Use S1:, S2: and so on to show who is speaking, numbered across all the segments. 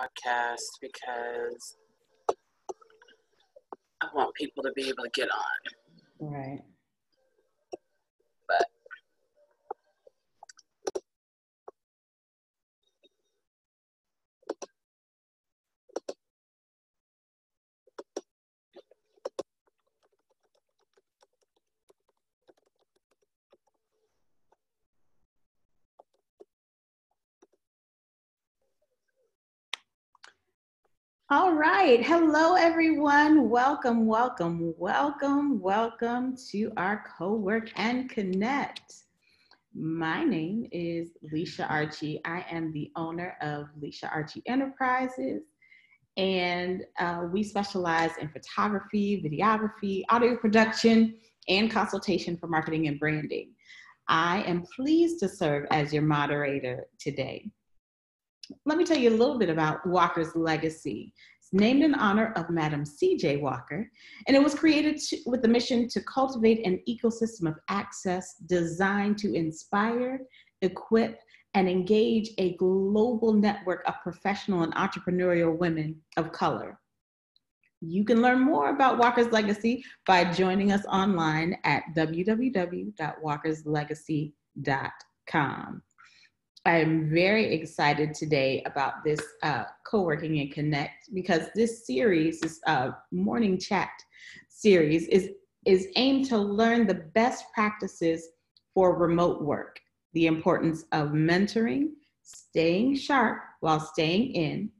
S1: podcast because I want people to be able to get on.
S2: Right.
S1: But
S2: All right. Hello, everyone. Welcome, welcome, welcome, welcome to our Cowork and Connect. My name is Leisha Archie. I am the owner of Leisha Archie Enterprises, and we specialize in photography, videography, audio production, and consultation for marketing and branding. I am pleased to serve as your moderator today. Let me tell you a little bit about Walker's legacy. It's named in honor of Madam C.J. Walker, and it was created with the mission to cultivate an ecosystem of access designed to inspire, equip, and engage a global network of professional and entrepreneurial women of color. You can learn more about Walker's legacy by joining us online at www.walkerslegacy.com. I am very excited today about this Co-working and Connect because this series, this morning chat series is aimed to learn the best practices for remote work, the importance of mentoring, staying sharp while staying in,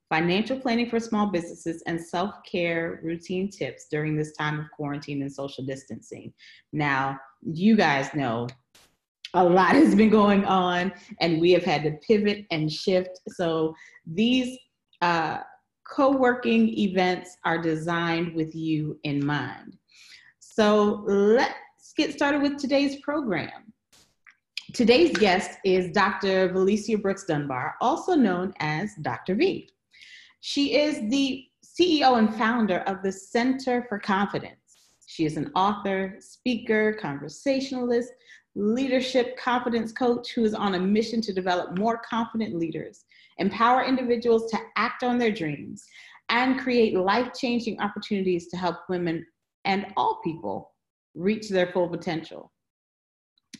S2: financial planning for small businesses, and self-care routine tips during this time of quarantine and social distancing. Now, you guys know a lot has been going on and we have had to pivot and shift. So these co-working events are designed with you in mind. So let's get started with today's program. Today's guest is Dr. Valencia Brooks Dunbar, also known as Dr. V. She is the CEO and founder of the Center for Confidence. She is an author, speaker, conversationalist, leadership confidence coach who is on a mission to develop more confident leaders, empower individuals to act on their dreams, and create life-changing opportunities to help women and all people reach their full potential.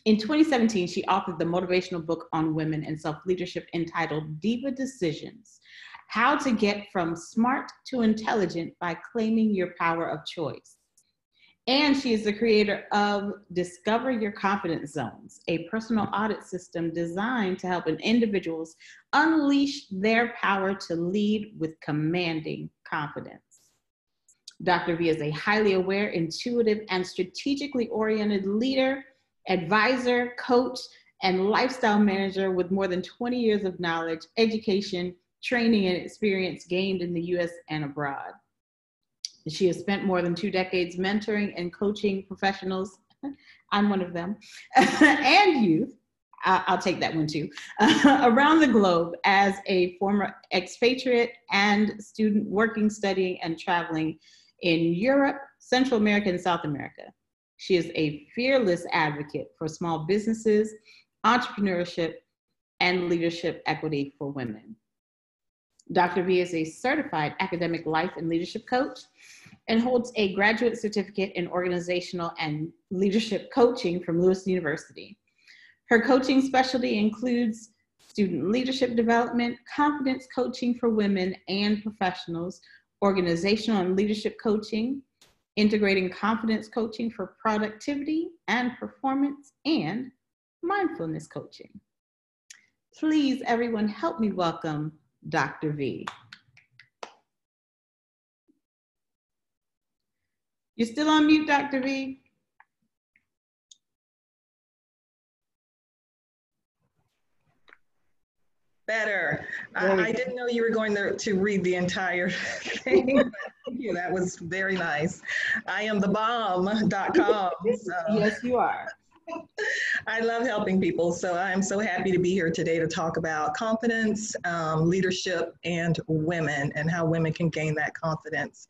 S2: In 2017, she authored the motivational book on women and self-leadership entitled Diva Decisions: How to Get from Smart to Intelligent by Claiming Your Power of Choice. And she is the creator of Discover Your Confidence Zones, a personal audit system designed to help individuals unleash their power to lead with commanding confidence. Dr. V is a highly aware, intuitive, and strategically oriented leader, advisor, coach, and lifestyle manager with more than 20 years of knowledge, education, training, and experience gained in the U.S. and abroad. She has spent more than 2 decades mentoring and coaching professionals, I'm one of them, and youth, I'll take that one too, around the globe as a former expatriate and student working, studying, and traveling in Europe, Central America, and South America. She is a fearless advocate for small businesses, entrepreneurship, and leadership equity for women. Dr. V is a certified academic life and leadership coach and holds a graduate certificate in organizational and leadership coaching from Lewis University. Her coaching specialty includes student leadership development, confidence coaching for women and professionals, organizational and leadership coaching, integrating confidence coaching for productivity and performance, and mindfulness coaching. Please, everyone, help me welcome Dr. V. You're still on mute, Dr. V.
S3: Better. I didn't know you were going to read the entire thing. But thank you. That was very nice. I am thebomb.com. So.
S2: Yes, you are.
S3: I love helping people, so I'm so happy to be here today to talk about confidence, leadership, and women, and how women can gain that confidence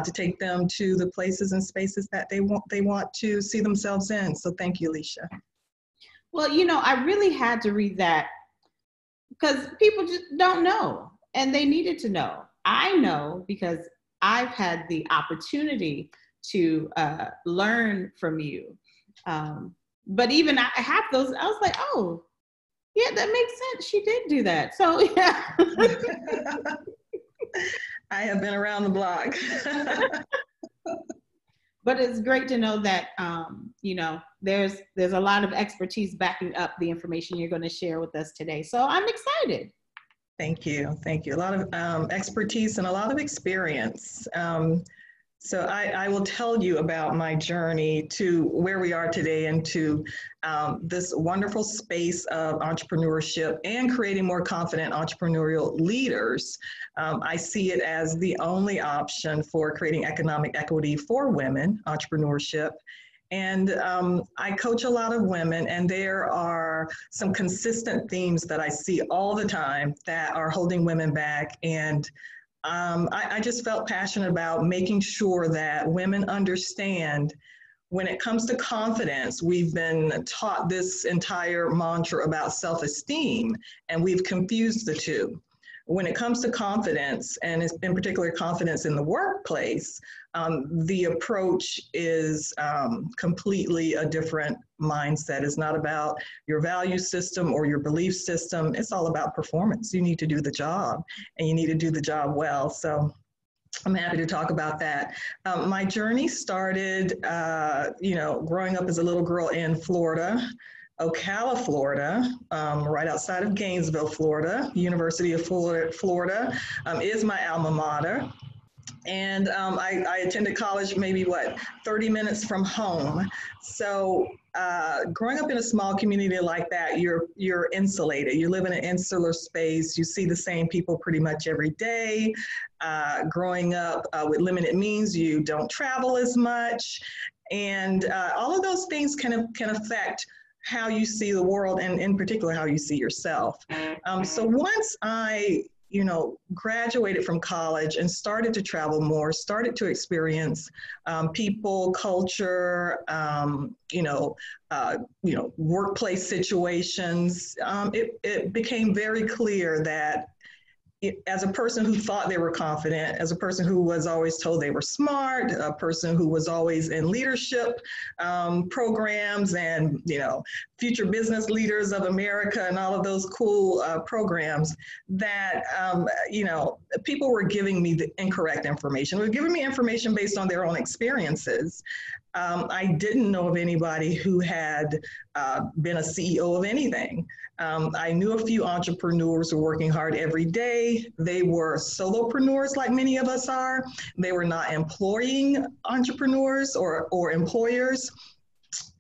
S3: to take them to the places and spaces that they want to see themselves in. So thank you, Leisha.
S2: Well, you know, I really had to read that because people just don't know. and they needed to know. I know because I've had the opportunity to learn from you. But even I have those, I was like, oh, yeah, that makes sense. She did do that. So yeah.
S3: I have been around the block.
S2: But it's great to know that, there's a lot of expertise backing up the information you're going to share with us today. So I'm excited.
S3: Thank you. Thank you. A lot of expertise and a lot of experience. So I will tell you about my journey to where we are today and to this wonderful space of entrepreneurship and creating more confident entrepreneurial leaders. I see it as the only option for creating economic equity for women, entrepreneurship. And I coach a lot of women, and there are some consistent themes that I see all the time that are holding women back. And I just felt passionate about making sure that women understand when it comes to confidence. We've been taught this entire mantra about self-esteem, and we've confused the two. When it comes to confidence, and in particular confidence in the workplace, the approach is completely a different mindset. It's not about your value system or your belief system. It's all about performance. You need to do the job, and you need to do the job well. So I'm happy to talk about that. My journey started, growing up as a little girl in Florida. Ocala, Florida, right outside of Gainesville, Florida. University of Florida is my alma mater. And I attended college maybe 30 minutes from home. So growing up in a small community like that, you're insulated. You live in an insular space. You see the same people pretty much every day. Growing up with limited means, you don't travel as much. And all of those things can affect how you see the world, and in particular, how you see yourself. So once I, graduated from college and started to travel more, started to experience people, culture, workplace situations, it became very clear that as a person who thought they were confident, as a person who was always told they were smart, a person who was always in leadership programs and, future business leaders of America and all of those cool programs, that, people were giving me the incorrect information. They were giving me information based on their own experiences. I didn't know of anybody who had been a CEO of anything. I knew a few entrepreneurs who were working hard every day. They were solopreneurs like many of us are. They were not employing entrepreneurs or employers.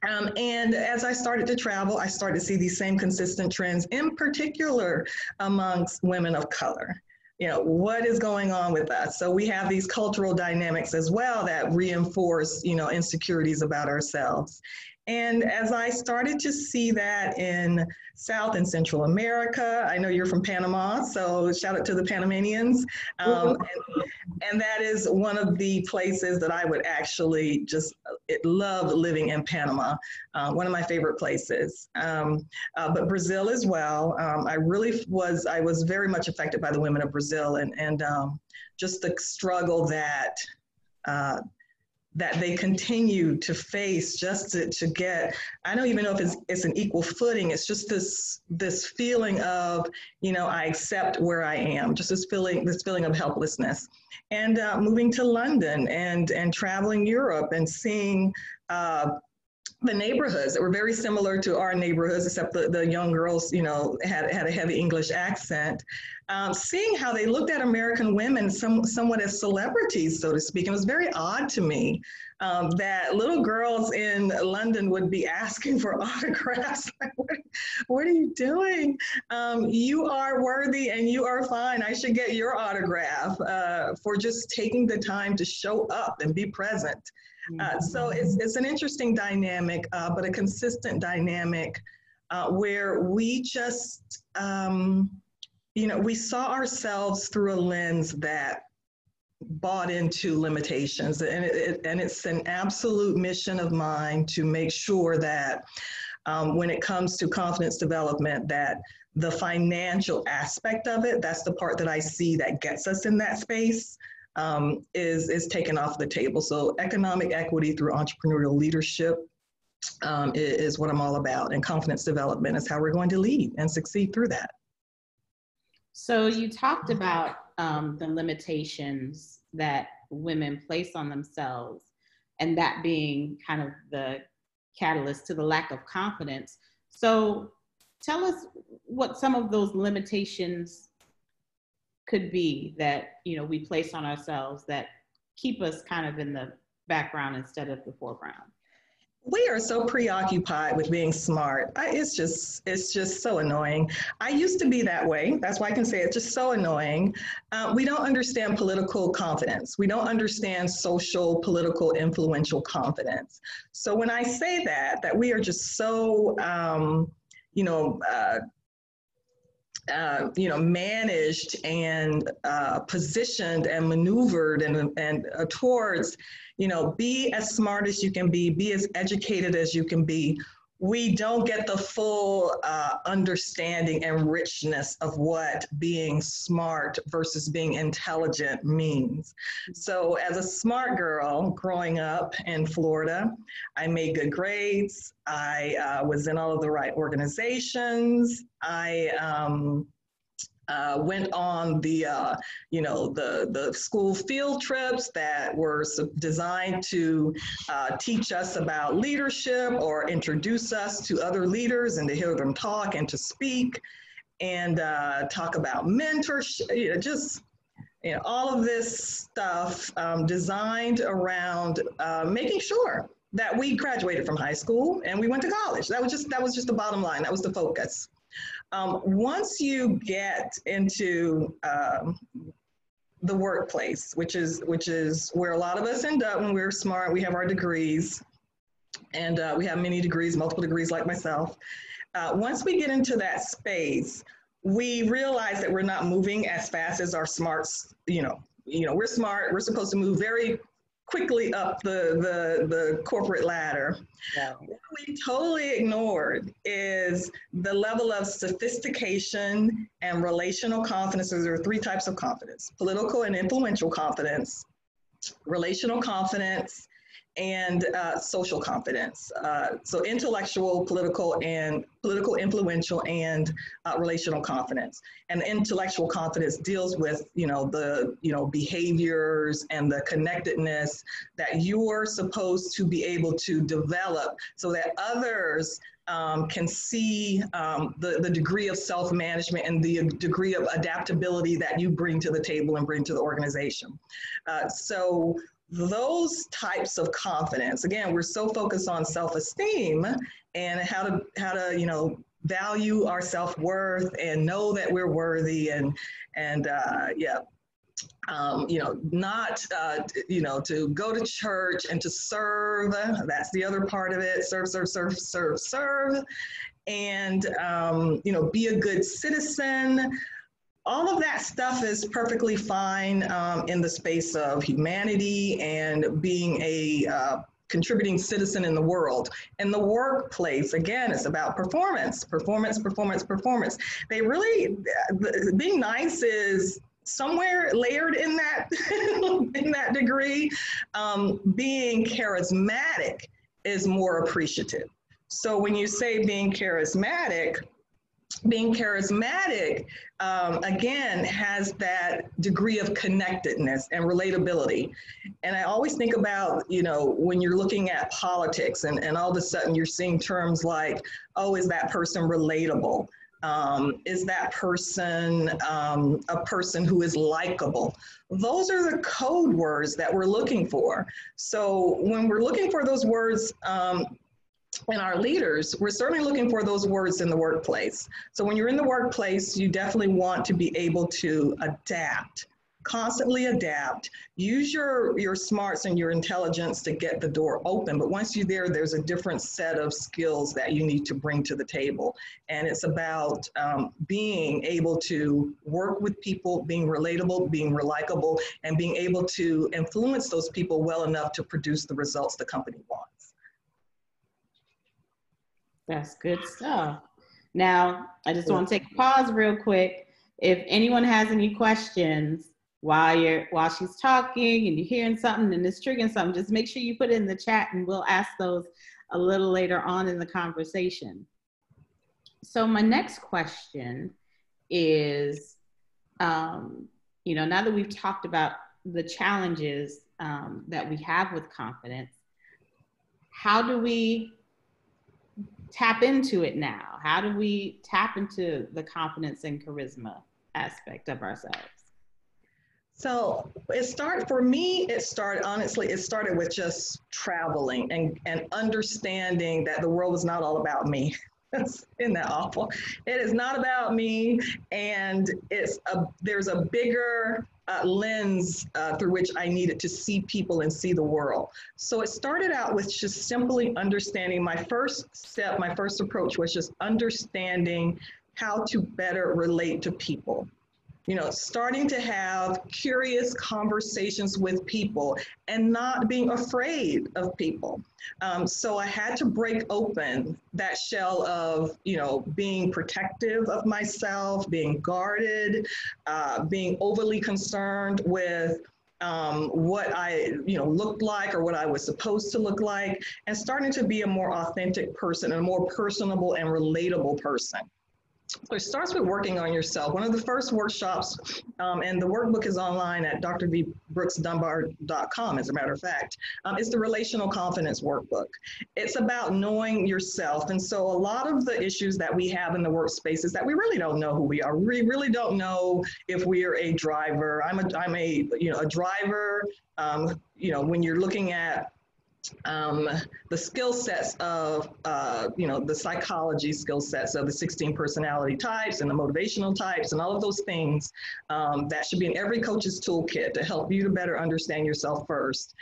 S3: And as I started to travel, I started to see these same consistent trends, in particular amongst women of color. What is going on with us? So we have these cultural dynamics as well that reinforce, insecurities about ourselves. And as I started to see that in South and Central America, I know you're from Panama, so shout out to the Panamanians. And that is one of the places that I would actually just love living in Panama, one of my favorite places. But Brazil as well. I was very much affected by the women of Brazil and just the struggle that they continue to face just to get, I don't even know if it's an equal footing. It's just this feeling of, I accept where I am, just this feeling of helplessness. And moving to London and traveling Europe and seeing the neighborhoods that were very similar to our neighborhoods, except the young girls, had a heavy English accent. Seeing how they looked at American women somewhat as celebrities, so to speak. It was very odd to me that little girls in London would be asking for autographs. Like, what are you doing? You are worthy and you are fine. I should get your autograph for just taking the time to show up and be present. So it's an interesting dynamic, but a consistent dynamic where we just, we saw ourselves through a lens that bought into limitations. And it's an absolute mission of mine to make sure that when it comes to confidence development, that the financial aspect of it, that's the part that I see that gets us in that space, is taken off the table. So economic equity through entrepreneurial leadership is what I'm all about. And confidence development is how we're going to lead and succeed through that.
S2: So you talked about the limitations that women place on themselves, and that being kind of the catalyst to the lack of confidence. So tell us what some of those limitations could be that, you know, we place on ourselves that keep us kind of in the background instead of the foreground.
S3: We are so preoccupied with being smart. It's just so annoying. I used to be that way. That's why I can say it's just so annoying. We don't understand political confidence. We don't understand social, political, influential confidence. So when I say that we are just so, managed and positioned and maneuvered and towards, be as smart as you can be as educated as you can be. We don't get the full understanding and richness of what being smart versus being intelligent means. So as a smart girl growing up in Florida, I made good grades. I was in all of the right organizations. I went on the school field trips that were designed to teach us about leadership or introduce us to other leaders and to hear them talk and to speak and talk about mentorship, all of this stuff designed around making sure that we graduated from high school and we went to college. That was just the bottom line. That was the focus. Once you get into the workplace, which is where a lot of us end up when we're smart, we have our degrees, and we have many degrees, multiple degrees like myself. Once we get into that space, we realize that we're not moving as fast as our smarts. We're smart. We're supposed to move very quickly up the corporate ladder. Yeah. What we totally ignored is the level of sophistication and relational confidence. There are three types of confidence: political and influential confidence, relational confidence, and social confidence. So intellectual, political, influential, and relational confidence. And intellectual confidence deals with, the behaviors and the connectedness that you're supposed to be able to develop so that others can see the degree of self-management and the degree of adaptability that you bring to the table and bring to the organization. So those types of confidence, again, we're so focused on self-esteem and how to value our self-worth and know that we're worthy not to go to church and to serve. That's the other part of it. Serve, and be a good citizen. All of that stuff is perfectly fine in the space of humanity and being a contributing citizen in the world. In the workplace, again, it's about performance. They really, being nice is somewhere layered in that, in that degree. Being charismatic is more appreciative. So when you say being charismatic, again, has that degree of connectedness and relatability. And I always think about, when you're looking at politics and all of a sudden you're seeing terms like, oh, is that person relatable? Is that person a person who is likable? Those are the code words that we're looking for. So when we're looking for those words, and our leaders, we're certainly looking for those words in the workplace. So when you're in the workplace, you definitely want to be able to adapt, constantly adapt, use your smarts and your intelligence to get the door open. But once you're there, there's a different set of skills that you need to bring to the table. And it's about being able to work with people, being relatable, being relikable, and being able to influence those people well enough to produce the results the company wants.
S2: That's good stuff. Now, I just want to take a pause real quick. If anyone has any questions while she's talking and you're hearing something and it's triggering something, just make sure you put it in the chat and we'll ask those a little later on in the conversation. So my next question is, now that we've talked about the challenges that we have with confidence, how do we tap into it now? How do we tap into the confidence and charisma aspect of ourselves?
S3: So it started with just traveling and understanding that the world is not all about me. Isn't that awful? It is not about me, and there's a bigger lens through which I needed to see people and see the world. So it started out with just simply understanding. My first approach was just understanding how to better relate to people. Starting to have curious conversations with people and not being afraid of people. So I had to break open that shell of, being protective of myself, being guarded, being overly concerned with what I, looked like or what I was supposed to look like, and starting to be a more authentic person, a more personable and relatable person. So it starts with working on yourself. One of the first workshops, and the workbook is online at drvbrooksdunbar.com, as a matter of fact, is the Relational Confidence Workbook. It's about knowing yourself. And so a lot of the issues that we have in the workspace is that we really don't know who we are. We really don't know if we are a driver. I'm a driver, when you're looking at the skill sets of, the psychology skill sets of the 16 personality types and the motivational types and all of those things that should be in every coach's toolkit to help you to better understand yourself first.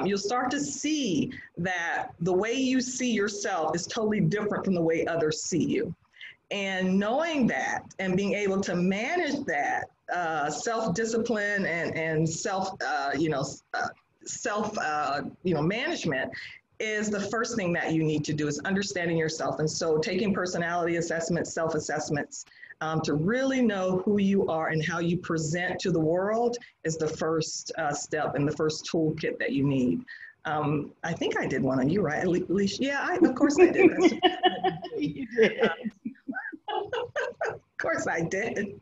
S3: You'll start to see that the way you see yourself is totally different from the way others see you. And knowing that and being able to manage that self-discipline and management is the first thing that you need to do, is understanding yourself. And so taking personality assessments, self-assessments, to really know who you are and how you present to the world is the first step and the first toolkit that you need. I think I did one on you, right? Alicia? Yeah, of course I did.
S2: You did.
S3: Of course I did.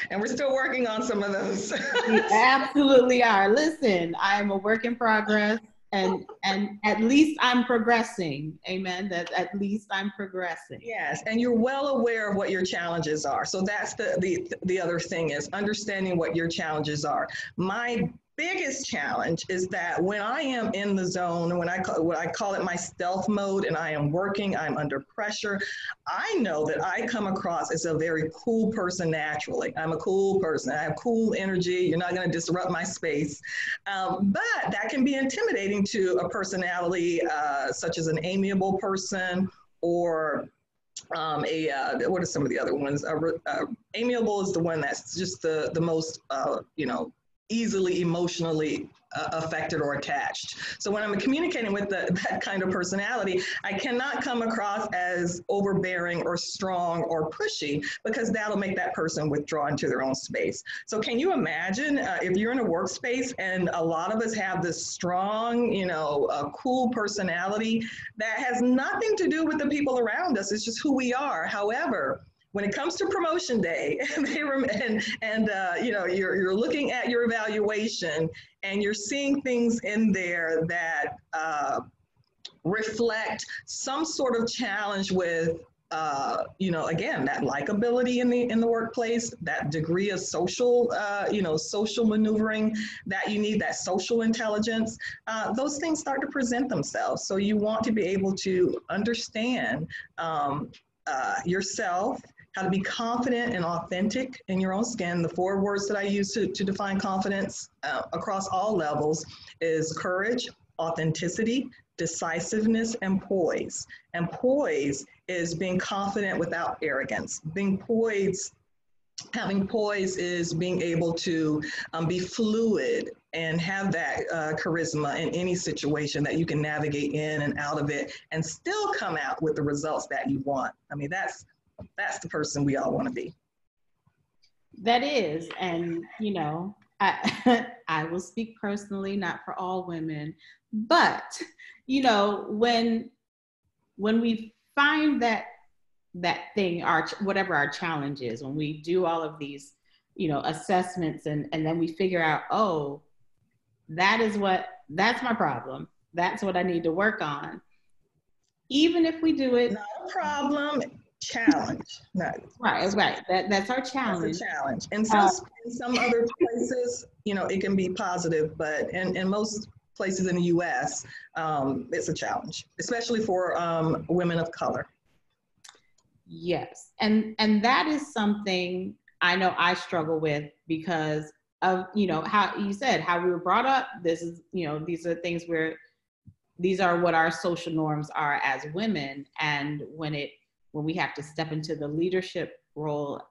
S3: And we're still working on some of those.
S2: We absolutely are. Listen, I'm a work in progress, and at least I'm progressing. Amen. That at least I'm progressing.
S3: Yes, and you're well aware of what your challenges are. So that's the other thing, is understanding what your challenges are. My biggest challenge is that when I am in the zone, when I call it my stealth mode, and I am working, I'm under pressure, I know that I come across as a very cool person naturally. I'm a cool person. I have cool energy. You're not going to disrupt my space. But that can be intimidating to a personality such as an amiable person, or what are some of the other ones? Amiable is the one that's just the most, easily emotionally affected or attached. So when I'm communicating with that kind of personality, I cannot come across as overbearing or strong or pushy, because that'll make that person withdraw into their own space. So can you imagine if you're in a workspace and a lot of us have this strong, cool personality that has nothing to do with the people around us. It's just who we are. However, when it comes to promotion day, you're looking at your evaluation and you're seeing things in there that reflect some sort of challenge with, again, that likability in the workplace, that degree of social maneuvering that you need, that social intelligence, those things start to present themselves. So you want to be able to understand yourself, how to be confident and authentic in your own skin. The 4 words that I use to define confidence across all levels is courage, authenticity, decisiveness, and poise. And poise is being confident without arrogance. Having poise is being able to be fluid and have that charisma in any situation, that you can navigate in and out of it and still come out with the results that you want. I mean, that's That's the person we all want to be.
S2: That is, and you know, I I will speak personally, not for all women, but you know, when we find that thing, our whatever our challenge is, when we do all of these, you know, assessments, and then we figure out, oh, that's my problem. That's what I need to work on. Even if we do it,
S3: Not a problem, challenge. No.
S2: Right. That's our challenge.
S3: That's a challenge. And in some other places, you know, it can be positive, but in most places in the U.S., it's a challenge, especially for women of color.
S2: Yes, and that is something I know I struggle with because of, you know, how you said, how we were brought up. This is, you know, these are things where these are what our social norms are as women, and when we have to step into the leadership role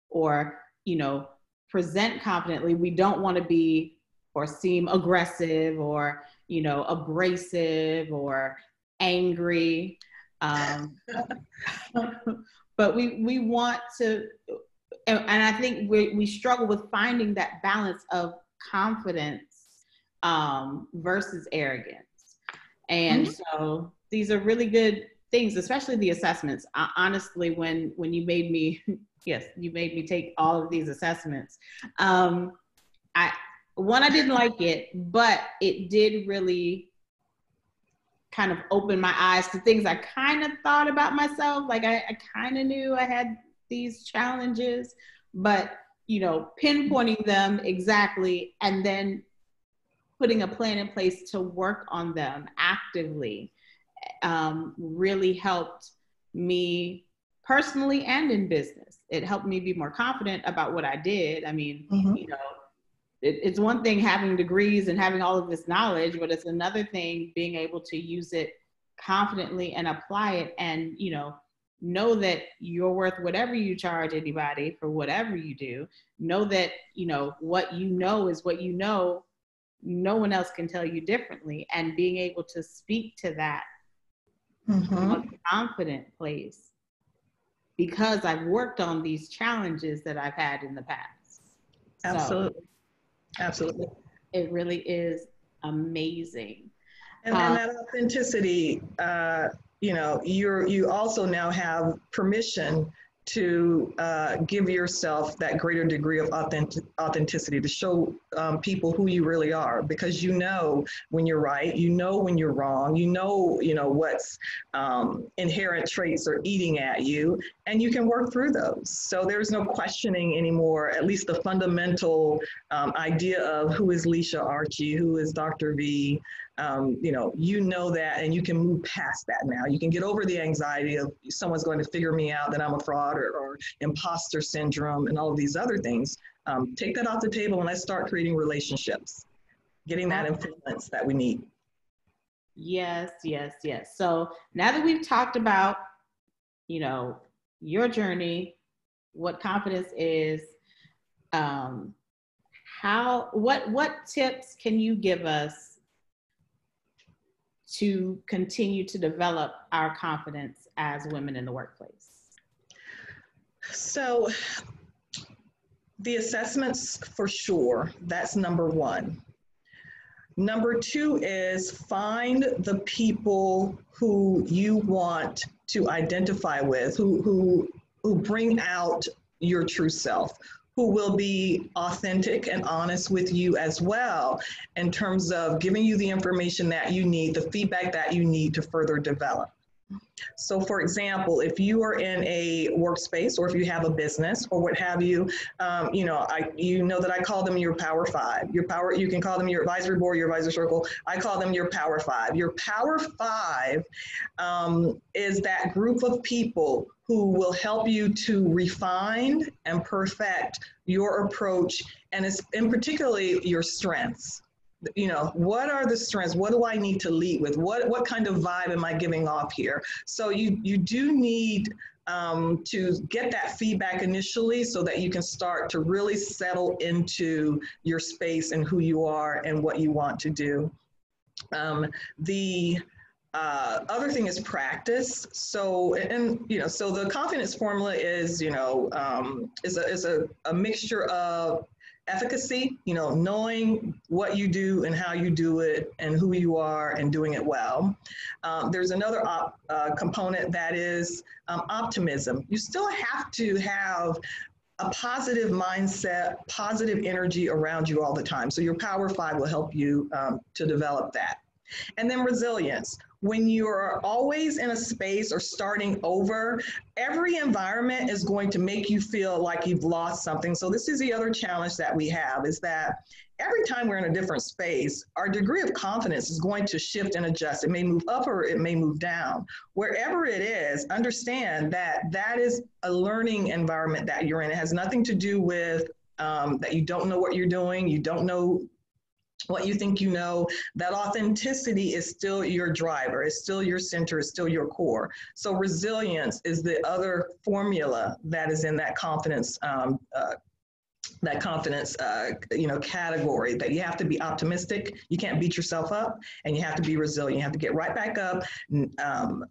S2: or you know, present confidently, we don't want to be or seem aggressive or, you know, abrasive or angry. But we want to, and I think we struggle with finding that balance of confidence versus arrogance. And so these are really good things, especially the assessments. Honestly, when you made me, yes, you made me take all of these assessments. I didn't like it, but it did really kind of open my eyes to things I kind of thought about myself. Like I kind of knew I had these challenges, but, you know, pinpointing them exactly and then putting a plan in place to work on them actively really helped me personally and in business. It helped me be more confident about what I did. I mean, you know, it's one thing having degrees and having all of this knowledge, but it's another thing being able to use it confidently and apply it, and, you know that you're worth whatever you charge anybody for whatever you do. Know that, you know, what you know is what you know. No one else can tell you differently, and being able to speak to that from a confident place because I've worked on these challenges that I've had in the past.
S3: Absolutely.
S2: So,
S3: absolutely.
S2: It really is amazing.
S3: And that authenticity, you know, you also now have permission to give yourself that greater degree of authenticity, to show people who you really are, because you know when you're right, you know when you're wrong, you know what's inherent traits are eating at you, and you can work through those. So there's no questioning anymore, at least the fundamental idea of who is Leisha Archie, who is Dr. V. You know that, and you can move past that now. You can get over the anxiety of someone's going to figure me out, that I'm a fraud or imposter syndrome and all of these other things. Take that off the table and let's start creating relationships, getting that influence that we need.
S2: Yes. So now that we've talked about, you know, your journey, what confidence is, what tips can you give us to continue to develop our confidence as women in the workplace?
S3: So the assessments, for sure, that's number one. Number two is find the people who you want to identify with, who bring out your true self, who will be authentic and honest with you as well in terms of giving you the information that you need, the feedback that you need to further develop. So for example, if you are in a workspace, or if you have a business or what have you, you know that I call them your Power Five. You can call them your advisory board, your advisor circle. I call them your Power Five. Your Power Five is that group of people who will help you to refine and perfect your approach, and it's in particularly your strengths. You know, what are the strengths? What do I need to lead with? What kind of vibe am I giving off here? So you do need to get that feedback initially so that you can start to really settle into your space and who you are and what you want to do. The Other thing is practice. So, so the confidence formula is, is a mixture of efficacy, knowing what you do and how you do it and who you are and doing it well. There's another component that is optimism. You still have to have a positive mindset, positive energy around you all the time. So your Power 5 will help you to develop that. And then resilience. When you're always in a space or starting over, every environment is going to make you feel like you've lost something. So this is the other challenge that we have, is that every time we're in a different space, our degree of confidence is going to shift and adjust. It may move up or it may move down. Wherever it is, understand that that is a learning environment that you're in. It has nothing to do with that you don't know what you're doing, you don't know what you think you know. That authenticity is still your driver, it's still your center, it's still your core. So resilience is the other formula that is in that confidence category, that you have to be optimistic, you can't beat yourself up, and you have to be resilient. You have to get right back up,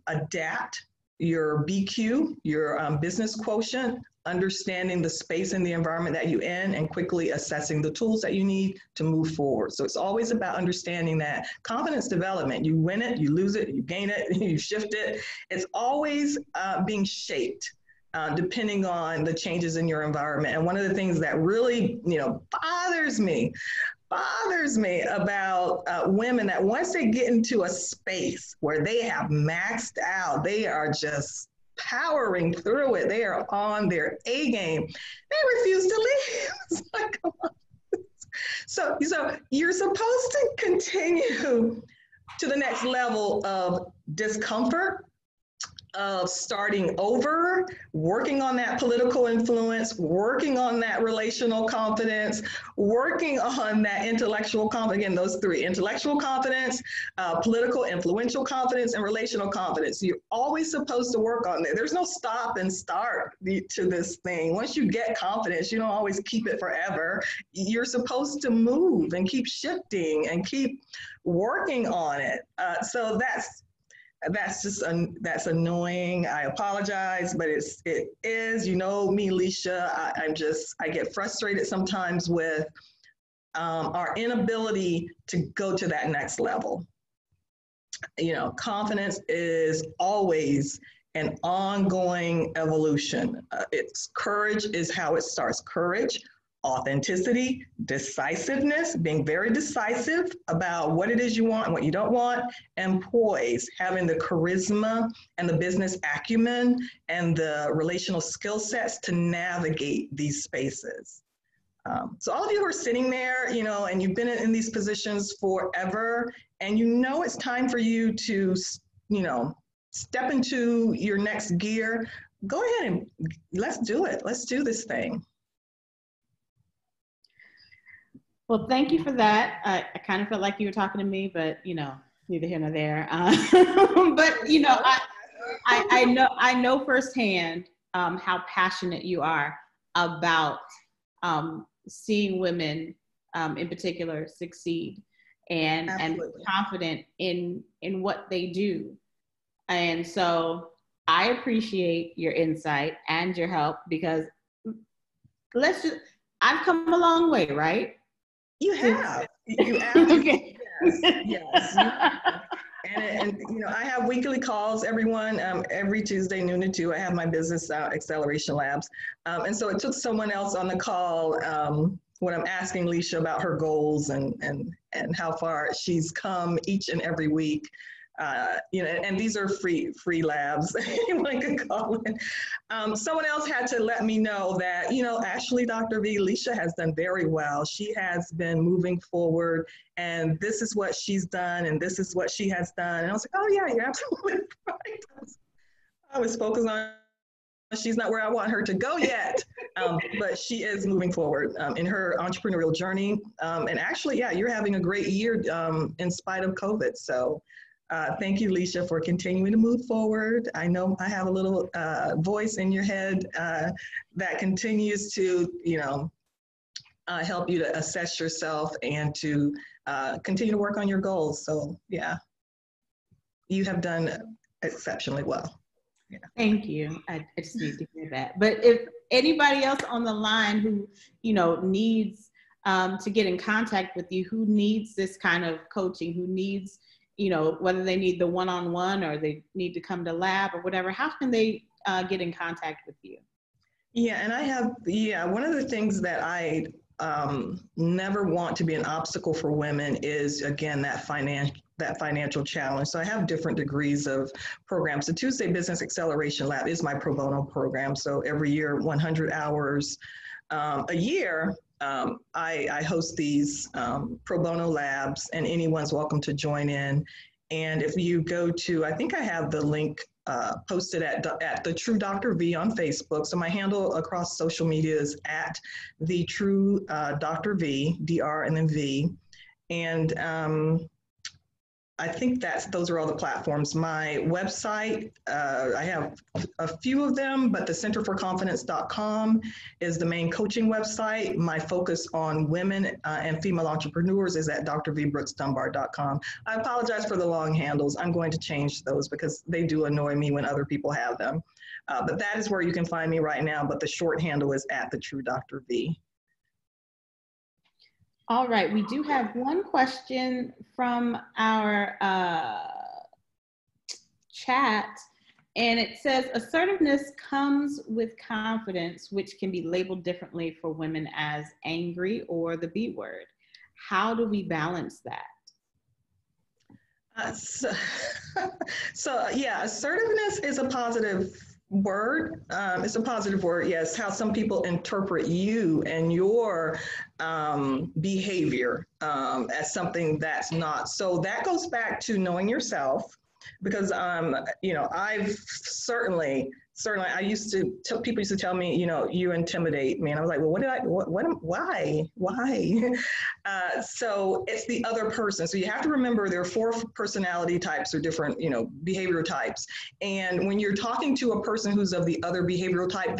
S3: adapt your BQ, your business quotient, understanding the space and the environment that you're in, and quickly assessing the tools that you need to move forward. So it's always about understanding that confidence development, you win it, you lose it, you gain it, you shift it. It's always being shaped depending on the changes in your environment. And one of the things that really, bothers me about women, that once they get into a space where they have maxed out, they are just powering through it, they are on their A game, they refuse to leave. It's like, come on. So you're supposed to continue to the next level of discomfort, of starting over, working on that political influence, working on that relational confidence, working on that intellectual confidence. Again, those three: intellectual confidence, political influential confidence, and relational confidence. You're always supposed to work on that. There's no stop and start to this thing. Once you get confidence, you don't always keep it forever. You're supposed to move and keep shifting and keep working on it. So that's annoying. I apologize, but it is, me, Leisha, I get frustrated sometimes with our inability to go to that next level. Confidence is always an ongoing evolution. Courage is how it starts. Courage, authenticity, decisiveness, being very decisive about what it is you want and what you don't want, and poise, having the charisma and the business acumen and the relational skill sets to navigate these spaces. So all of you who are sitting there, and you've been in these positions forever, and it's time for you to, step into your next gear, go ahead and let's do it. Let's do this thing.
S2: Well, thank you for that. I kind of felt like you were talking to me, but neither here nor there. But I know firsthand how passionate you are about seeing women, in particular, succeed and confident in what they do. And so I appreciate your insight and your help, because I've come a long way, right?
S3: You have. You absolutely.
S2: Okay.
S3: Yes. And I have weekly calls, everyone, every Tuesday, noon to 2. I have my business acceleration labs. And so it took someone else on the call when I'm asking Leisha about her goals and how far she's come each and every week. And these are free labs. Anyone can call in. Someone else had to let me know that, actually, Dr. V, Leisha has done very well. She has been moving forward, and this is what she's done, and this is what she has done. And I was like, oh yeah, you're absolutely right. I was focused on, she's not where I want her to go yet, but she is moving forward in her entrepreneurial journey. And actually, yeah, you're having a great year in spite of COVID. So thank you, Leisha, for continuing to move forward. I know I have a little voice in your head that continues to, help you to assess yourself and to continue to work on your goals. So yeah, you have done exceptionally well. Yeah.
S2: Thank you. I just need to hear that. But if anybody else on the line who, needs to get in contact with you, who needs this kind of coaching, who needs, whether they need the one-on-one or they need to come to lab or whatever, how can they get in contact with you?
S3: Yeah, and one of the things that I never want to be an obstacle for women is, again, that financial challenge. So I have different degrees of programs. The Tuesday Business Acceleration Lab is my pro bono program. So every year, 100 hours a year, I host these pro bono labs, and anyone's welcome to join in. And if you go to, I think I have the link posted at the True Dr. V on Facebook. So my handle across social media is at the True Dr. V, DR and then V. And I think those are all the platforms. My website, I have a few of them, but the centerforconfidence.com is the main coaching website. My focus on women and female entrepreneurs is at drvbrooksdunbar.com. I apologize for the long handles. I'm going to change those because they do annoy me when other people have them. But that is where you can find me right now, but the short handle is at the True Dr. V.
S2: All right, we do have one question from our chat, and it says, assertiveness comes with confidence, which can be labeled differently for women as angry or the B word. How do we balance that?
S3: Yeah, assertiveness is a positive word. It's a positive word, yes. How some people interpret you and your behavior as something that's not. So that goes back to knowing yourself, because I've certainly people used to tell me, you intimidate me, and I was like, well, why? So it's the other person. So you have to remember there are 4 personality types or different, behavioral types. And when you're talking to a person who's of the other behavioral type,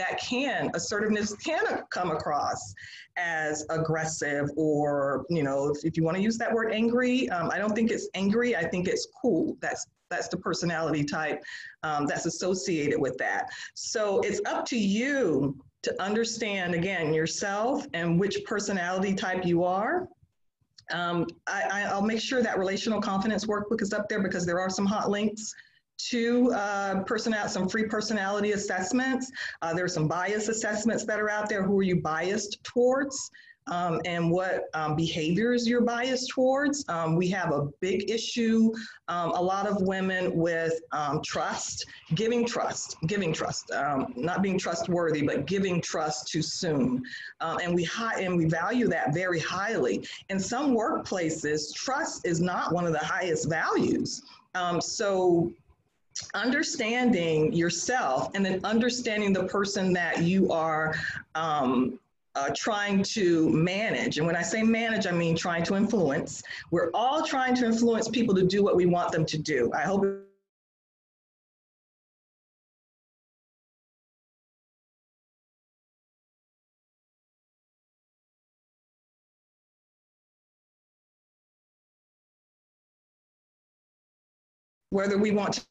S3: assertiveness can come across as aggressive, or, if you want to use that word angry, I don't think it's angry. I think it's cool. That's the personality type that's associated with that. So it's up to you to understand, again, yourself and which personality type you are. I'll make sure that relational confidence workbook is up there, because there are some hot links to some free personality assessments. There are some bias assessments that are out there. Who are you biased towards? And what behaviors you're biased towards. We have a big issue, a lot of women with giving trust, not being trustworthy, but giving trust too soon. And we value that very highly. In some workplaces, trust is not one of the highest values. So understanding yourself, and then understanding the person that you are trying to manage. And when I say manage, I mean trying to influence. We're all trying to influence people to do what we want them to do. I hope whether we want to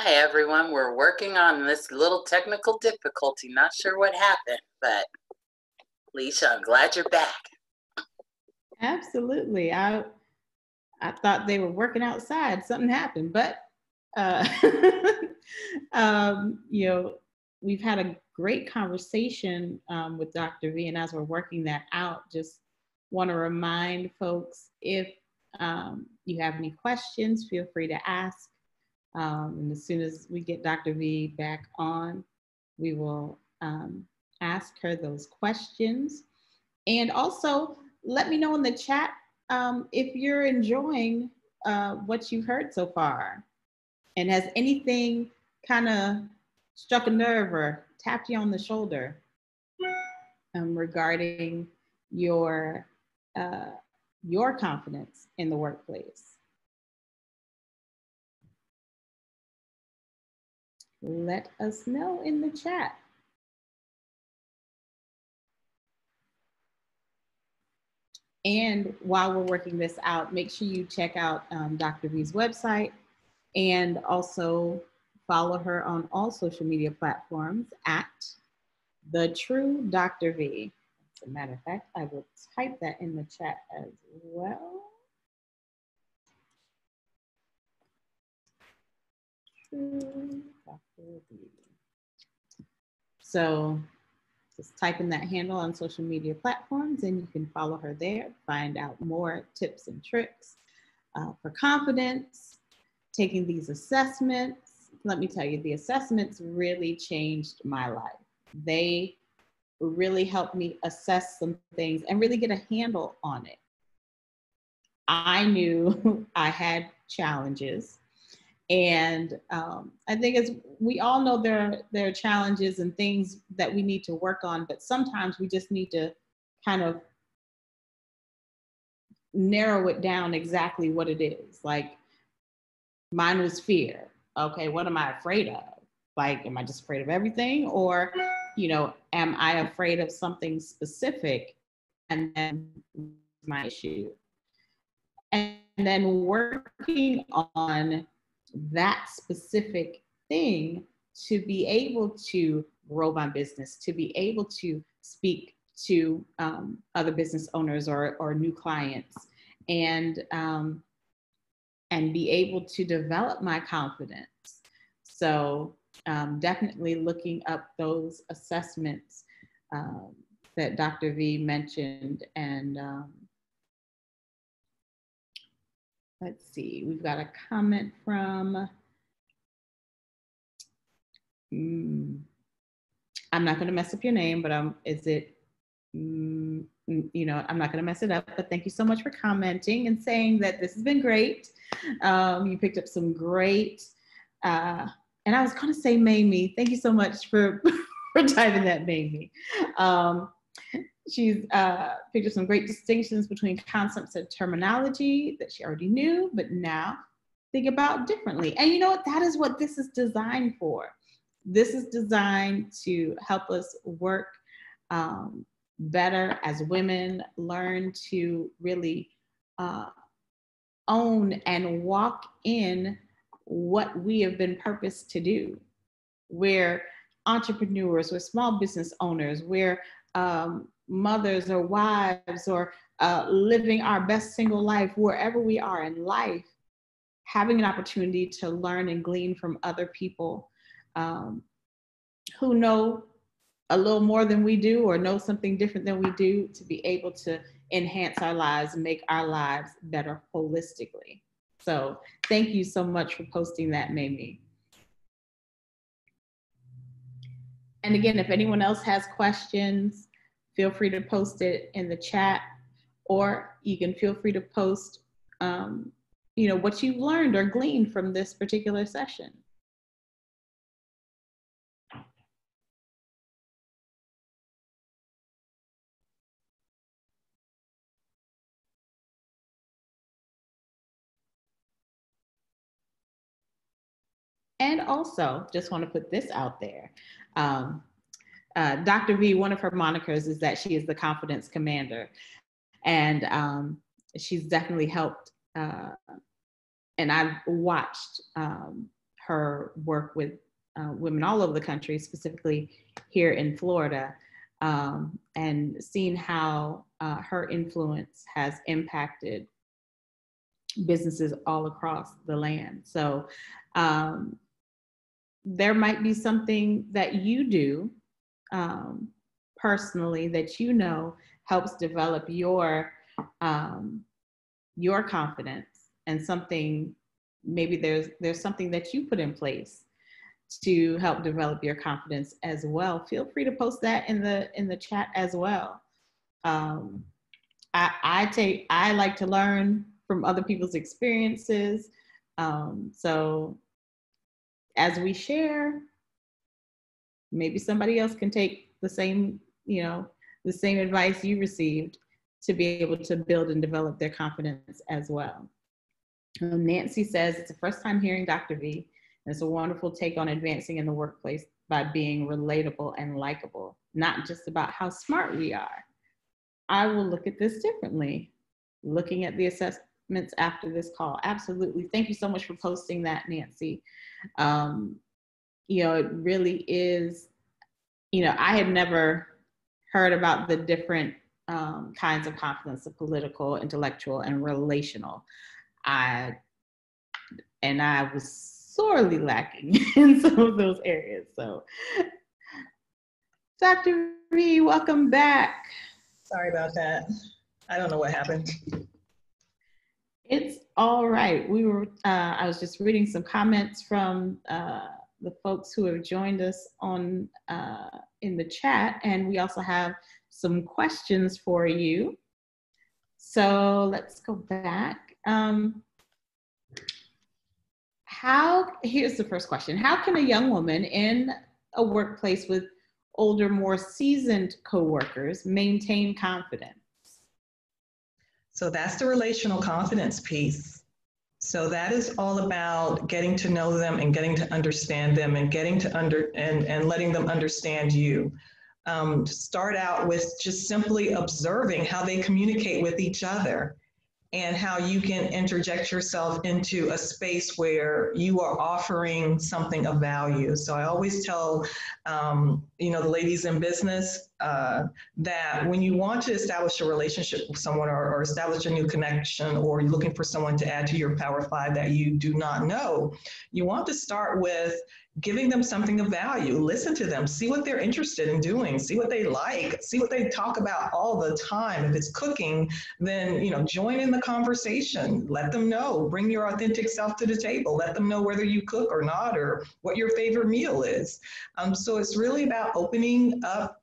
S1: Hi, everyone. We're working on this little technical difficulty. Not sure what happened, but Leisha, I'm glad you're back.
S2: Absolutely. I thought they were working outside. Something happened, but you know, we've had a great conversation with Dr. V, and as we're working that out, just want to remind folks, if you have any questions, feel free to ask. And as soon as we get Dr. V back on, we will ask her those questions. And also, let me know in the chat if you're enjoying what you've heard so far. And has anything kind of struck a nerve or tapped you on the shoulder regarding your confidence in the workplace? Let us know in the chat. And while we're working this out, make sure you check out Dr. V's website, and also follow her on all social media platforms at The True Dr. V. As a matter of fact, I will type that in the chat as well. True Dr. V. So just type in that handle on social media platforms and you can follow her there, find out more tips and tricks for confidence, taking these assessments. Let me tell you, the assessments really changed my life. They really helped me assess some things and really get a handle on it. I knew I had challenges. And I think as we all know, there are challenges and things that we need to work on, but sometimes we just need to kind of narrow it down exactly what it is. Like mine was fear. Okay, what am I afraid of? Like, am I just afraid of everything? Or, you know, am I afraid of something specific? And then my issue. And then working on that specific thing to be able to grow my business, to be able to speak to other business owners or new clients, and be able to develop my confidence. So definitely looking up those assessments that Dr. V mentioned. And let's see, we've got a comment from, I'm not going to mess up your name, but is it, you know, I'm not going to mess it up, but thank you so much for commenting and saying that this has been great. You picked up some great, and I was going to say Mamie. Thank you so much for, for typing that, Mamie. She's picked up some great distinctions between concepts and terminology that she already knew, but now think about differently. And you know what? That is what this is designed for. This is designed to help us work better as women, learn to really own and walk in what we have been purposed to do. We're entrepreneurs, we're small business owners, we're mothers or wives, or living our best single life wherever we are in life, having an opportunity to learn and glean from other people who know a little more than we do or know something different than we do, to be able to enhance our lives and make our lives better holistically. So thank you so much for posting that, Mamie. And again, if anyone else has questions, feel free to post it in the chat, or you can feel free to post, you know, what you've learned or gleaned from this particular session. And also, just want to put this out there. Dr. V, one of her monikers is that she is the confidence commander. And she's definitely helped, and I've watched her work with women all over the country, specifically here in Florida, and seeing how her influence has impacted businesses all across the land. So there might be something that you do personally that you know helps develop your confidence, and something, maybe there's something that you put in place to help develop your confidence as well. Feel free to post that in the chat as well. I like to learn from other people's experiences. So as we share, maybe somebody else can take the same advice you received to be able to build and develop their confidence as well. Nancy says, it's the first time hearing Dr. V. And it's a wonderful take on advancing in the workplace by being relatable and likable, not just about how smart we are. I will look at this differently, looking at the assessments after this call. Absolutely. Thank you so much for posting that, Nancy. It really is, I had never heard about the different kinds of confidence, the political, intellectual, and relational. I was sorely lacking in some of those areas. So, Dr. V, welcome back.
S3: Sorry about that. I don't know what happened.
S2: It's all right. I was just reading some comments from the folks who have joined us on in the chat, and we also have some questions for you. So let's go back. Here's the first question. How can a young woman in a workplace with older, more seasoned coworkers maintain confidence?
S3: So that's the relational confidence piece. So that is all about getting to know them and getting to understand them and and letting them understand you. Start out with just simply observing how they communicate with each other and how you can interject yourself into a space where you are offering something of value. So I always tell, the ladies in business that when you want to establish a relationship with someone or establish a new connection, or you're looking for someone to add to your Power 5 that you do not know, you want to start with giving them something of value. Listen to them, see what they're interested in doing, see what they like, see what they talk about all the time. If it's cooking, then join in the conversation. Let them know, bring your authentic self to the table. Let them know whether you cook or not, or what your favorite meal is. So it's really about opening up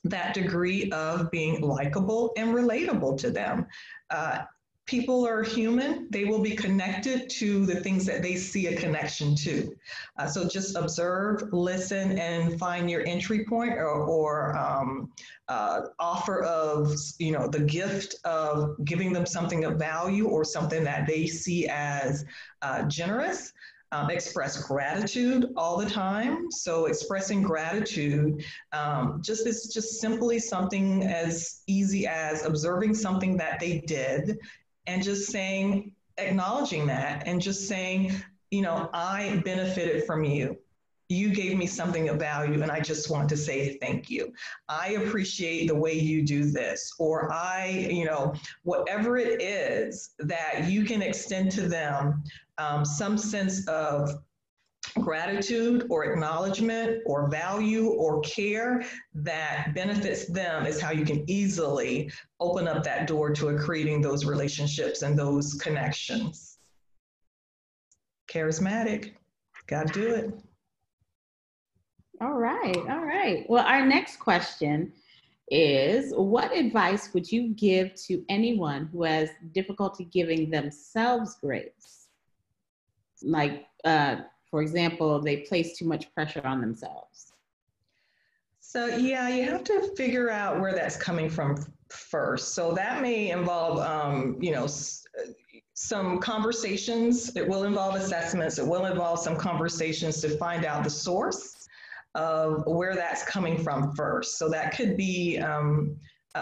S3: that degree of being likable and relatable to them. People are human. They will be connected to the things that they see a connection to. So just observe, listen, and find your entry point or offer of, the gift of giving them something of value or something that they see as generous. Express gratitude all the time. So expressing gratitude is just simply something as easy as observing something that they did and just saying, acknowledging that and just saying, I benefited from you. You gave me something of value and I just want to say thank you. I appreciate the way you do this, or whatever it is that you can extend to them, some sense of gratitude or acknowledgement or value or care that benefits them is how you can easily open up that door to creating those relationships and those connections. Charismatic, got to do it.
S2: All right. Well, our next question is, what advice would you give to anyone who has difficulty giving themselves grace? Like, for example, they place too much pressure on themselves.
S3: So yeah, you have to figure out where that's coming from first. So that may involve, some conversations. It will involve assessments. It will involve some conversations to find out the source of where that's coming from first. So that could be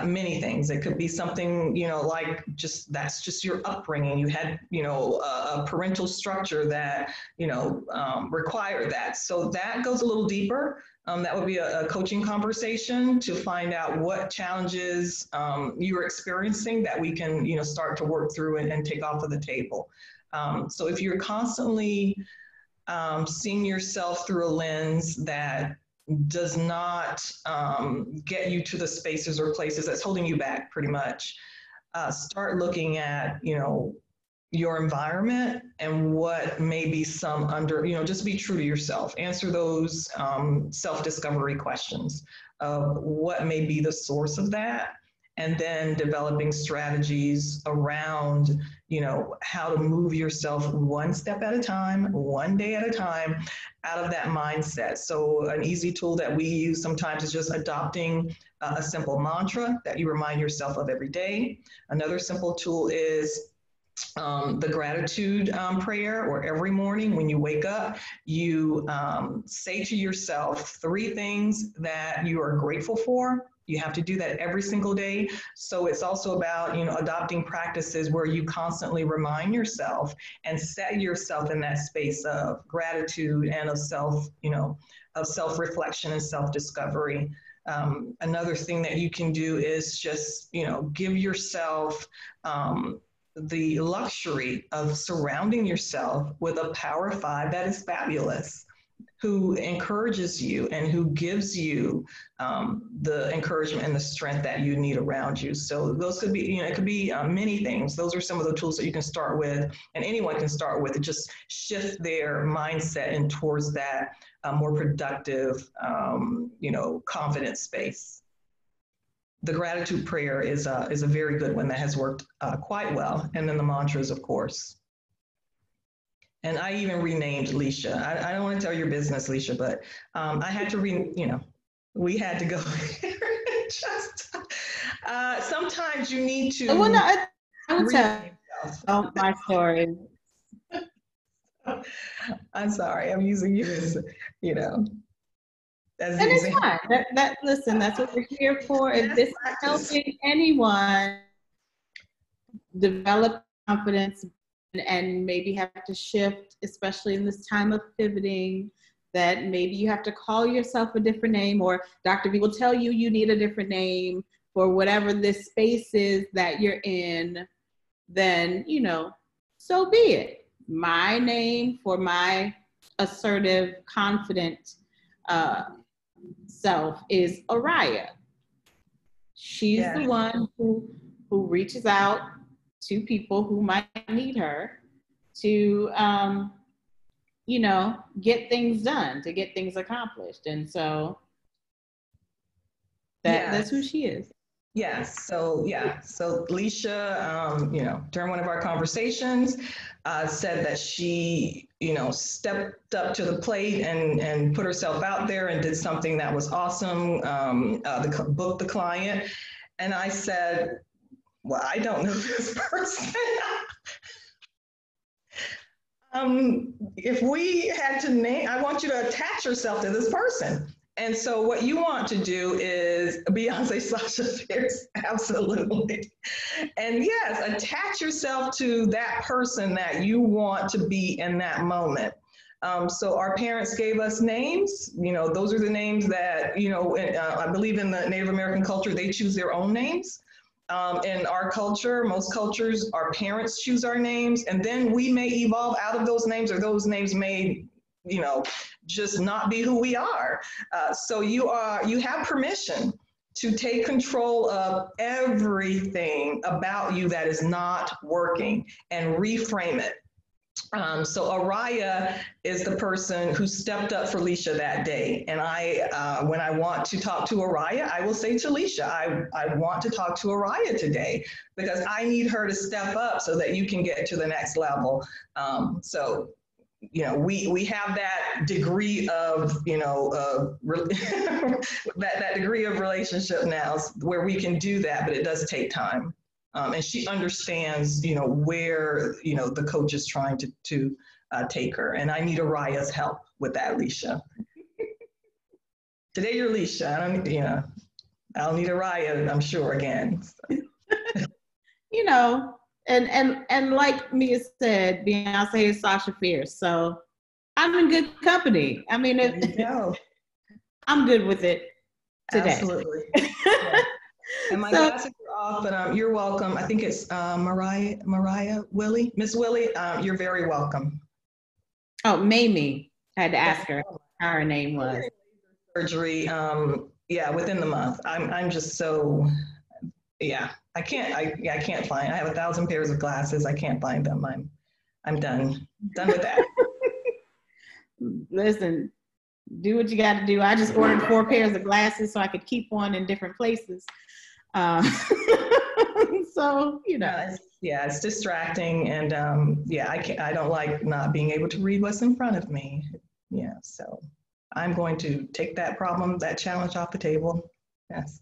S3: Many things. It could be something, like that's just your upbringing. You had, a parental structure that, required that. So that goes a little deeper. That would be a coaching conversation to find out what challenges you're experiencing that we can, start to work through and take off of the table. So if you're constantly seeing yourself through a lens that does not get you to the spaces or places that's holding you back, pretty much, start looking at, your environment and what may be some just be true to yourself. Answer those self-discovery questions of what may be the source of that, and then developing strategies around, how to move yourself one step at a time, one day at a time, out of that mindset. So an easy tool that we use sometimes is just adopting a simple mantra that you remind yourself of every day. Another simple tool is the gratitude prayer, or every morning when you wake up, you say to yourself 3 things that you are grateful for. You have to do that every single day. So it's also about, adopting practices where you constantly remind yourself and set yourself in that space of gratitude and of self-reflection and self-discovery. Another thing that you can do is just, give yourself the luxury of surrounding yourself with a Power 5 that is fabulous, who encourages you and who gives you the encouragement and the strength that you need around you. So those could be, it could be many things. Those are some of the tools that you can start with, and anyone can start with, to just shift their mindset and towards that more productive, confident space. The gratitude prayer is a very good one that has worked quite well. And then the mantras, of course. And I even renamed Leisha. I don't want to tell your business, Leisha, but I had to we had to go just, sometimes you need to.
S2: I will tell my story.
S3: I'm sorry, I'm using you as, as
S2: and it's fine. Listen, that's what we're here for. If this is helping anyone develop confidence and maybe have to shift, especially in this time of pivoting, that maybe you have to call yourself a different name, or Dr. V will tell you you need a different name for whatever this space is that you're in, then, so be it. My name for my assertive, confident self is Araya. She's the one who reaches out to people who might need her to, get things done, to get things accomplished. And so that's who she is.
S3: Yes. So Leisha, during one of our conversations, said that she, stepped up to the plate and put herself out there and did something that was awesome. Booked the client. And I said, well, I don't know this person. If we had to name, I want you to attach yourself to this person. And so what you want to do is Beyonce, Sasha Fierce, absolutely. And yes, attach yourself to that person that you want to be in that moment. So our parents gave us names, those are the names that, I believe in the Native American culture, they choose their own names. In our culture, most cultures, our parents choose our names, and then we may evolve out of those names, or those names may, just not be who we are. So you have permission to take control of everything about you that is not working and reframe it. So Araya is the person who stepped up for Leisha that day. And when I want to talk to Araya, I will say to Leisha, I want to talk to Araya today because I need her to step up so that you can get to the next level. We have that degree of, that degree of relationship now where we can do that, but it does take time. And she understands, where, the coach is trying to take her. And I need Araya's help with that, Leisha. Today you're Leisha. I'll need a riot, I'm sure, again.
S2: You know, and like Mia said, Beyonce is Sasha Fierce. So I'm in good company. I mean,
S3: There you go.
S2: I'm good with it today.
S3: Absolutely. Yeah. And my glasses are off, but you're welcome. I think it's Mariah Willie, Miss Willie. You're very welcome.
S2: Oh, Mamie. I had to ask her how her name was.
S3: Surgery. Yeah, within the month. I'm just so. Yeah, I can't find. I have 1,000 pairs of glasses. I can't find them. I'm done with that.
S2: Listen, do what you got to do. I just ordered 4 pairs of glasses so I could keep one in different places. So, you know.
S3: Yeah, it's distracting, and I don't like not being able to read what's in front of me. Yeah, so I'm going to take that challenge off the table. Yes.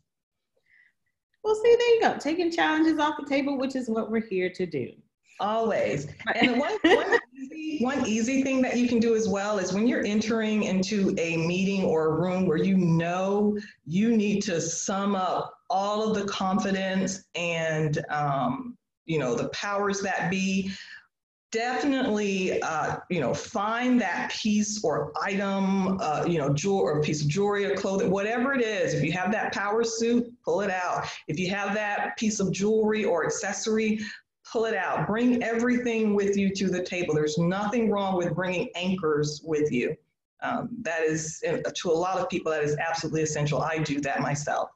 S2: Well, see, there you go. Taking challenges off the table, which is what we're here to do.
S3: Always. And one easy thing that you can do as well is when you're entering into a meeting or a room where you know you need to sum up all of the confidence and the powers that be, definitely find that piece or item, jewelry or piece of jewelry or clothing, whatever it is. If you have that power suit, pull it out. If you have that piece of jewelry or accessory, pull it out. Bring everything with you to the table. There's nothing wrong with bringing anchors with you. That is, to a lot of people, that is absolutely essential. I do that myself.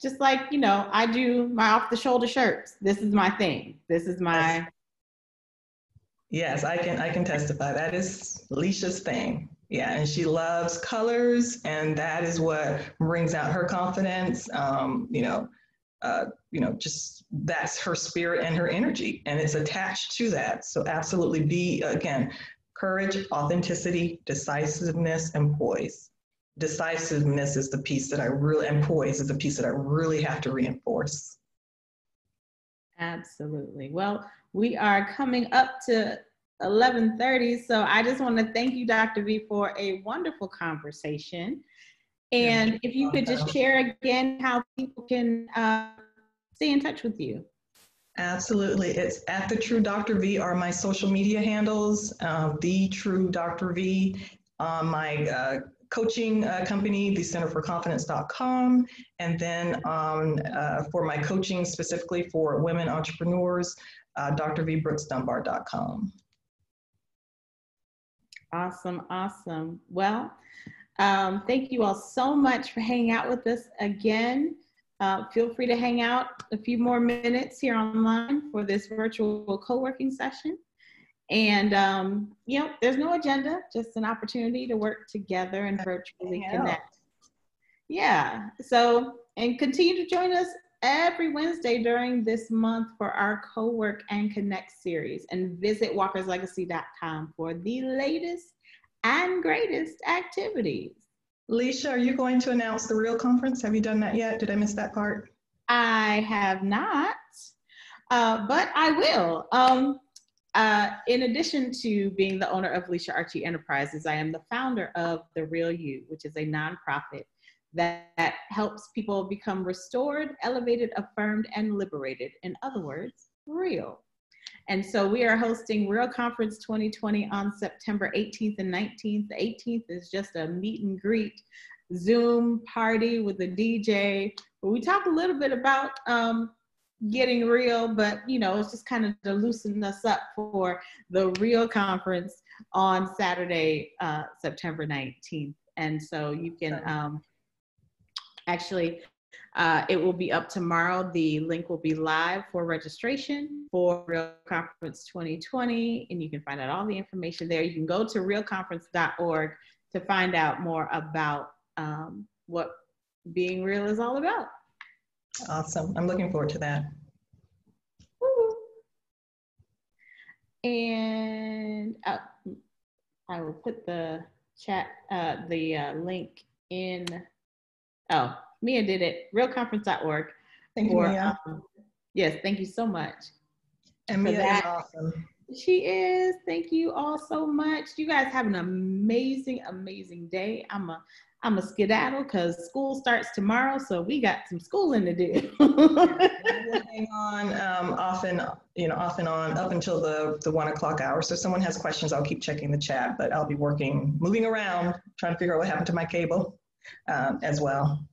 S2: Just like, I do my off-the-shoulder shirts. This is my thing. This is my...
S3: Yes, I can testify. That is Alicia's thing. Yeah, and she loves colors, and that is what brings out her confidence. Just that's her spirit and her energy, and it's attached to that. So absolutely be, again, courage, authenticity, decisiveness, and poise. Decisiveness is the piece that and poise is the piece that I really have to reinforce.
S2: Absolutely. Well, we are coming up to 11:30, so I just want to thank you, Dr. V, for a wonderful conversation. And if you could just share again how people can stay in touch with you.
S3: Absolutely. It's at The True Dr. V are my social media handles, The True Dr. V, my coaching company, the centerforconfidence.com, and then for my coaching specifically for women entrepreneurs, drvbrooksdunbar.com.
S2: Awesome. Well, thank you all so much for hanging out with us again. Feel free to hang out a few more minutes here online for this virtual co-working session. And, there's no agenda, just an opportunity to work together and virtually connect. Yeah. So, and continue to join us every Wednesday during this month for our Co-work and Connect series, and visit walkerslegacy.com for the latest and greatest activities.
S3: Alicia, are you going to announce the real conference? Have you done that yet? Did I miss that part?
S2: I have not, but I will. In addition to being the owner of Alicia Archie Enterprises, I am the founder of The Real You, which is a nonprofit that helps people become restored, elevated, affirmed, and liberated. In other words, real. And so we are hosting Real Conference 2020 on September 18th and 19th. The 18th is just a meet and greet Zoom party with a DJ. But we talk a little bit about getting real, but it's just kind of to loosen us up for the Real Conference on Saturday, September 19th. And so you can it will be up tomorrow. The link will be live for registration for Real Conference 2020, and you can find out all the information there. You can go to realconference.org to find out more about what being real is all about.
S3: Awesome. I'm looking forward to that.
S2: Woo. And I will put the chat, the link in. Oh, Mia did it. Realconference.org.
S3: Thank you, Mia.
S2: Yes, thank you so much.
S3: And Mia is awesome.
S2: She is. Thank you all so much. You guys have an amazing, amazing day. I'm going I'm a skedaddle because school starts tomorrow, so we got some schooling to do.
S3: Hang on, off and on up until the 1 o'clock hour. So if someone has questions, I'll keep checking the chat, but I'll be moving around, trying to figure out what happened to my cable as well.